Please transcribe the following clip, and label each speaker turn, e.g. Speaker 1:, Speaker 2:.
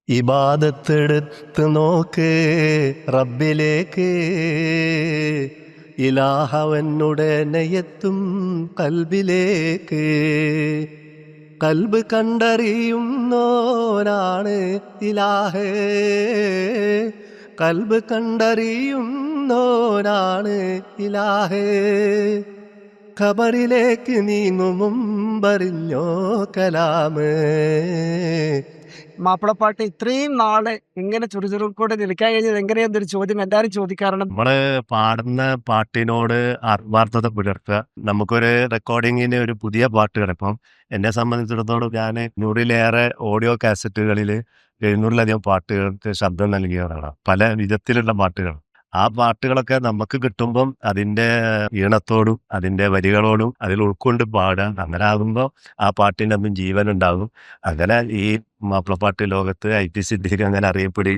Speaker 1: ഇബാദത്തെടുത്ത് നോക്ക് റബ്ബിലേക്ക്, ഇലാഹവനുടനെയെത്തും കൽബിലേക്ക്. കൽബ് കണ്ടറിയുന്നോനാണ് ഇലാഹ്, കൽബ് കണ്ടറിയുന്നോനാണ് ഇലാഹ്. ഖബറിലേക്ക് നീങ്ങും മുമ്പറിഞ്ഞോ കലാമ്.
Speaker 2: മാപ്പിളപ്പാട്ട് ഇത്രയും നാള് ഇങ്ങനെ ചുറുചുറുക്കോടെ നിൽക്കാൻ കഴിഞ്ഞത് എങ്ങനെയെന്നൊരു ചോദ്യം എല്ലാവരും ചോദിക്കാറുണ്ട്.
Speaker 1: നമ്മള് പാടുന്ന പാട്ടിനോട് ആത്മാർത്ഥത പുലർത്തുക. നമുക്കൊരു റെക്കോർഡിങ്ങിന് ഒരു പുതിയ പാട്ട് കിടക്കും. എന്നെ സംബന്ധിച്ചിടത്തോളം ഞാൻ 100-ലേറെ ഓഡിയോ കാസറ്റുകളിൽ 700-ലധികം പാട്ടുകൾക്ക് ശബ്ദം നൽകിയവരാണ്. പല വിധത്തിലുള്ള പാട്ടുകൾ. ആ പാട്ടുകളൊക്കെ നമുക്ക് കിട്ടുമ്പം അതിൻ്റെ ഈണത്തോടും അതിൻ്റെ വരികളോടും അതിൽ ഉൾക്കൊണ്ട് പാടുക. അങ്ങനെ ആകുമ്പോൾ ആ പാട്ടിനൊന്നും ജീവനുണ്ടാകും. അങ്ങനെ ഈ മാപ്പിളപ്പാട്ട് ലോകത്ത് IT സിദ്ദീഖ് അങ്ങനെ അറിയപ്പെടുകയും